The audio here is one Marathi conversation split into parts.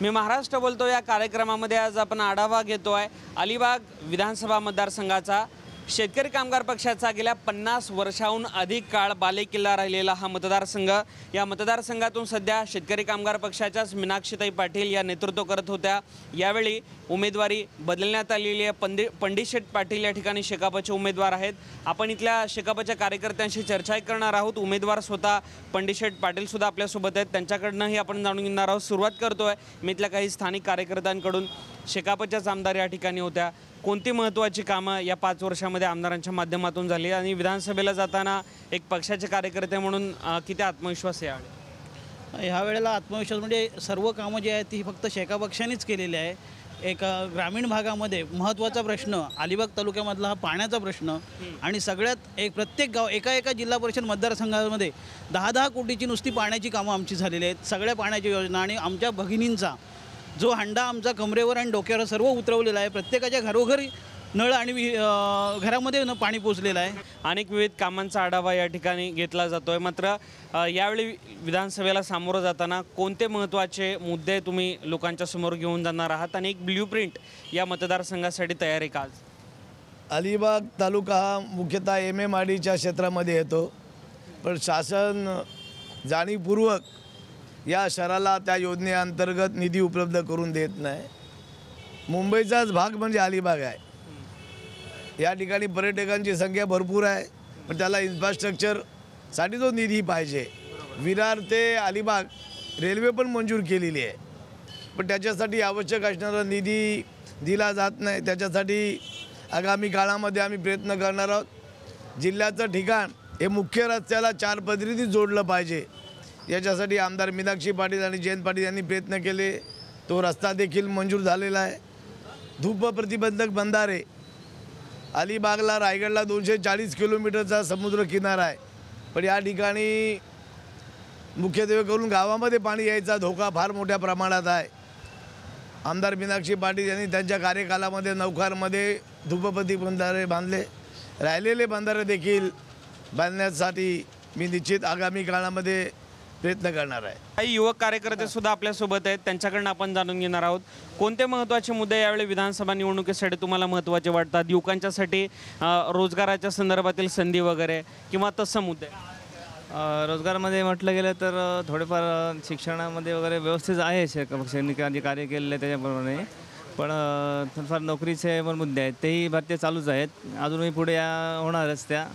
मी महाराष्ट्र बोलतो या कार्यक्रमामध्ये आज आपण आढावा घेतोय अलिबाग विधानसभा मतदारसंघाचा। शेतकरी कामगार पक्षाचा गेल्या 50 वर्षांहून अधिक काळ बालेकिल्ला राहिलेला हा मतदारसंघ। या मतदारसंघातून सध्या शेतकरी कामगार पक्षाच्याच मीनाक्षीताई पाटील या नेतृत्व करत होत्या। यावेळी उमेदवारी बदलण्यात आलेली आहे। पंडित शेठ पाटील या ठिकाणी शेकापचे उमेदवार आहेत। आपण इथल्या शेकापच्या कार्यकर्त्यांशी चर्चा करणार आहोत। उमेदवार स्वतः पंडित शेठ पाटील सुद्धा आपल्यासोबत आहेत, त्यांच्याकडनंही आपण जाणून घेणार आहोत। सुरुवात करतोय मी इथल्या काही स्थानिक कार्यकर्त्यांकडून। शेकापच्याच आमदार या ठिकाणी होत्या। कोणती महत्त्वाची कामं या 5 वर्षांमध्ये आमदारांच्या माध्यमातून झाली आणि विधानसभेला जाताना एक पक्षाचे कार्यकर्ते म्हणून किती आत्मविश्वास आहे? ह्या वेळेला आत्मविश्वास म्हणजे सर्व कामं जी आहेत ती फक्त शेका पक्षानेच केलेली आहे। एक ग्रामीण भागामध्ये महत्त्वाचा प्रश्न अलिबाग तालुक्यामधला हा पाण्याचा प्रश्न आणि सगळ्यात एक प्रत्येक गाव एका जिल्हा परिषद मतदारसंघामध्ये 10-10 कोटीची नुसती पाण्याची कामं आमची झालेली आहेत। सगळ्या पाण्याची योजना आणि आमच्या भगिनींचा जो हंडा आमचा कमरेवर आणि डोक्यावर सर्व उतरवलेला आहे। प्रत्येकाच्या घरोघरी नळ आणि घरामध्ये पाणी पोचलेलं आहे। अनेक विविध कामांचा आढावा या ठिकाणी घेतला जातोय। मात्र यावेळी विधानसभेला सामोरं जाताना कोणते महत्त्वाचे मुद्दे तुम्ही लोकांच्या समोर घेऊन जाणार आहात आणि एक ब्ल्यूप्रिंट या मतदारसंघासाठी तयार आहे का? आज अलिबाग तालुका हा मुख्यतः MMRDच्या क्षेत्रामध्ये येतो, पण शासन जाणीवपूर्वक या शहराला त्या योजनेअंतर्गत निधी उपलब्ध करून देत नाही। मुंबईचाच भाग म्हणजे अलिबाग आहे। या ठिकाणी पर्यटकांची संख्या भरपूर आहे, पण त्याला इन्फ्रास्ट्रक्चरसाठी जो निधी पाहिजे। विरार ते अलिबाग रेल्वे पण मंजूर केलेली आहे, पण त्याच्यासाठी आवश्यक असणारा निधी दिला जात नाही। त्याच्यासाठी आगामी काळामध्ये आम्ही प्रयत्न करणार आहोत। जिल्ह्याचं ठिकाण हे मुख्य रस्त्याला 4 पदरीने जोडलं पाहिजे। याच्यासाठी आमदार मीनाक्षी पाटील आणि जयंत पाटील यांनी प्रयत्न केले, तो रस्ता देखील मंजूर झालेला आहे। धूप प्रतिबंधक बंधारे अलिबागला रायगडला 240 किलोमीटरचा समुद्र किनारा आहे, पण या ठिकाणी मुख्यत्वे करून गावामध्ये पाणी यायचा धोका फार मोठ्या प्रमाणात आहे। आमदार मीनाक्षी पाटील यांनी त्यांच्या कार्यकालामध्ये नौखारमध्ये धूपपती बंधारे बांधले, राहिलेले बंधारे देखील बांधण्यासाठी मी निश्चित आगामी काळामध्ये प्रयत्न करणार आहे। काही युवक कार्यकर्ते सुद्धा आपल्यासोबत आहेत, त्यांच्याकडनं आपण जाणून घेणार आहोत कोणते महत्त्वाचे मुद्दे यावेळी विधानसभा निवडणुकीसाठी तुम्हाला महत्त्वाचे वाटतात। युवकांच्यासाठी रोजगाराच्या संदर्भातील संधी वगैरे किंवा तसं मुद्दे? रोजगारामध्ये म्हटलं गेलं तर थोडेफार शिक्षणामध्ये वगैरे व्यवस्थित आहे पक्षांनी जे कार्य केलेलं आहे त्याच्याप्रमाणे, पण थोडंफार नोकरीचे पण मुद्दे आहेत, तेही भारतीय चालूच आहेत, अजूनही पुढे होणारच त्या।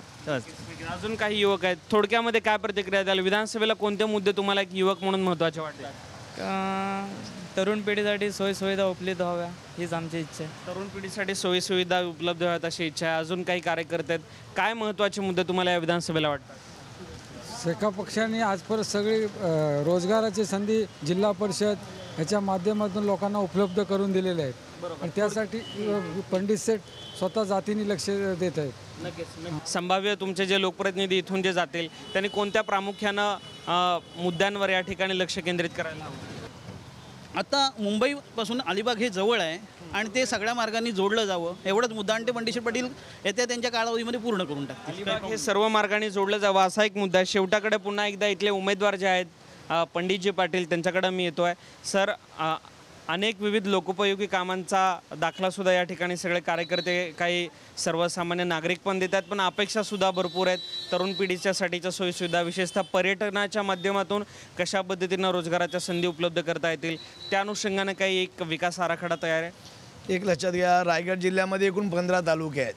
अजून काही युवक आहेत, थोडक्यामध्ये काय प्रतिक्रिया द्याल? विधानसभेला कोणते मुद्दे तुम्हाला एक युवक म्हणून महत्त्वाचे वाटतात? तरुण पिढीसाठी सोयीसुविधा उपलब्ध व्हाव्या हीच आमची इच्छा आहे। तरुण पिढीसाठी सोयीसुविधा उपलब्ध व्हाव्यात अशी इच्छा आहे। अजून काही कार्यकर्ते आहेत, काय महत्त्वाचे मुद्दे तुम्हाला या विधानसभेला वाटतात? शेका पक्षाने आजपर्यंत सगळी रोजगाराची संधी जिल्हा परिषद ह्याच्या माध्यमातून लोकांना उपलब्ध करून दिलेले आहेत आणि त्यासाठी पंडित शेठ स्वतः जातीने लक्ष देत आहेत। नक्कीच संभाव्य तुमचे जे लोकप्रतिनिधी इथून जे जातील त्यांनी कोणत्या प्रामुख्यानं मुद्द्यांवर या ठिकाणी लक्ष केंद्रित करायला हवं? आता मुंबईपासून अलिबाग हे जवळ आहे आणि ते सगळ्या मार्गांनी जोडलं जावं एवढंच मुद्दा, आणि ते पंडित शेठ पाटील येत्या त्यांच्या कालावधीमध्ये पूर्ण करून टाकतील। अलिबाग हे सर्व मार्गाने जोडलं जावं असा एक मुद्दा आहे। शेवटाकडे पुन्हा एकदा इथले उमेदवार जे आहेत पंडितजी पाटील त्यांच्याकडे मी येतो आहे। सर, अनेक विविध लोकोपयोगी कामांचा दाखलासुद्धा या ठिकाणी सगळे कार्यकर्ते काही सर्वसामान्य नागरिक पण देतात, पण अपेक्षासुद्धा भरपूर आहेत। तरुण पिढीच्यासाठीच्या सोयीसुविधा विशेषतः पर्यटनाच्या माध्यमातून कशा पद्धतीनं रोजगाराच्या संधी उपलब्ध करता येतील त्या अनुषंगाने काही एक विकास आराखडा तयार आहे? एक लक्षात घ्या, रायगड जिल्ह्यामध्ये एकूण 15 तालुके आहेत।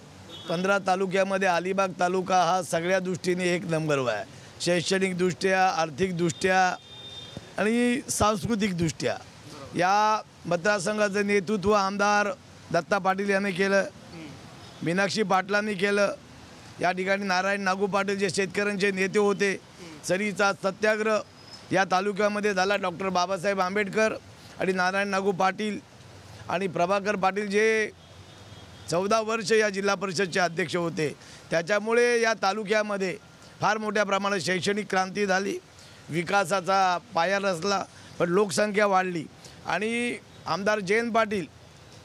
15 तालुक्यामध्ये अलिबाग तालुका हा सगळ्या दृष्टीने 1 नंबरवर आहे। शैक्षणिकदृष्ट्या, आर्थिकदृष्ट्या आणि सांस्कृतिकदृष्ट्या या मतदारसंघाचं नेतृत्व आमदार दत्ता पाटील यांनी केलं, मीनाक्षी पाटलांनी केलं। या ठिकाणी नारायण नागू पाटील जे शेतकऱ्यांचे नेते होते, सरीचा सत्याग्रह या तालुक्यामध्ये झाला। डॉक्टर बाबासाहेब आंबेडकर आणि नारायण नागू पाटील आणि प्रभाकर पाटील जे 14 वर्ष या जिल्हा परिषदचे अध्यक्ष होते, त्याच्यामुळे या तालुक्यामध्ये फार मोठ्या प्रमाणात शैक्षणिक क्रांती झाली, विकासाचा पाया रचला, पण लोकसंख्या वाढली आणि आमदार जयंत पाटील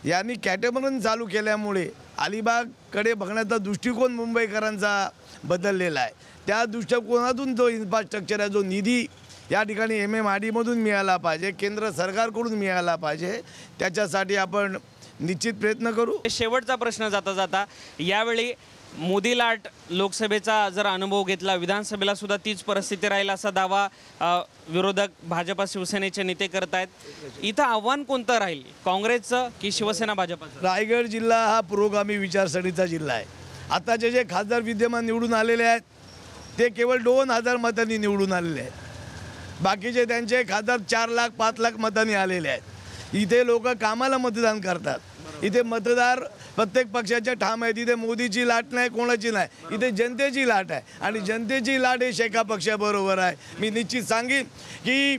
यांनी कॅटेमरन चालू केल्यामुळे अलिबागकडे बघण्याचा दृष्टिकोन मुंबईकरांचा बदललेला आहे। त्या दृष्टिकोनातून जो इन्फ्रास्ट्रक्चर आहे, जो निधी या ठिकाणी MMRDमधून मिळाला पाहिजे, केंद्र सरकारकडून मिळाला पाहिजे, त्याच्यासाठी आपण निश्चित प्रयत्न करू. शेवटचा प्रश्न जाता जाता, यावेळी मोदी लाट लोकसभेचा जर अनुभव घेतला, विधानसभेला सुद्धा तीच परिस्थिती राहील असा दावा विरोधक भाजपा शिवसेनेचे नेते करत आहेत. इथं आव्हान कोणतं राहील, काँग्रेसचं की शिवसेना भाजपचं? रायगड जिल्हा हा पुरोगामी विचारसरणीचा जिल्हा आहे. आताचे जे खासदार विद्यमान निवडून आलेले आहेत ते केवळ 2,000 मतांनी निवडून आलेले आहेत. बाकीचे त्यांचे खासदार 4 लाख 5 लाख मतांनी आलेले आहेत. इथे लोक कामाला मतदान करतात. इथे मतदार प्रत्येक पक्षाच्या ठाम आहेत. इथे मोदीची लाट नाही, कोणाची नाही, इथे जनतेची लाट आहे आणि जनतेची लाट हे शेका पक्षाबरोबर आहे. मी निश्चित सांगेन की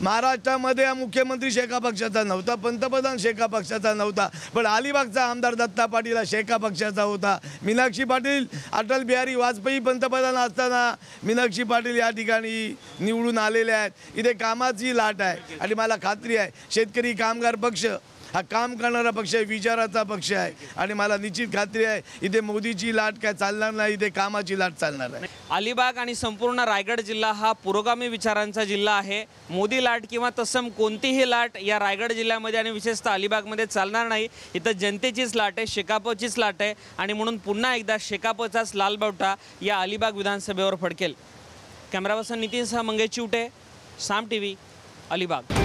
महाराष्ट्रामध्ये हा मुख्यमंत्री शेका पक्षाचा नव्हता, पंतप्रधान शेका पक्षाचा नव्हता, पण अलिबागचा आमदार दत्ता पाटील हा शेका पक्षाचा होता. मीनाक्षी पाटील, अटल बिहारी वाजपेयी पंतप्रधान असताना मीनाक्षी पाटील या ठिकाणी निवडून आलेले आहेत. इथे कामाची लाट आहे आणि मला खात्री आहे शेतकरी कामगार पक्ष हा काम करणारा पक्ष आहे, विचाराचा पक्ष आहे आणि मला निश्चित खात्री आहे इथे मोदीची लाट काय चालणार नाही, इथे कामाची लाट चालणार आहे. अलिबाग आणि संपूर्ण रायगड जिल्हा हा पुरोगामी विचारांचा जिल्हा आहे. मोदी लाट किंवा तत्सम कोणतीही लाट या रायगड जिल्ह्यामध्ये आणि विशेषतः अलिबागमध्ये चालणार नाही. इथं जनतेचीच लाट आहे, शेकापचीच लाट आहे आणि म्हणून पुन्हा एकदा शेकापचाच लालबावटा या अलिबाग विधानसभेवर फडकेल. कॅमेरा पर्सन नितीनसह मंगेश चिवटे, साम TV, अलिबाग.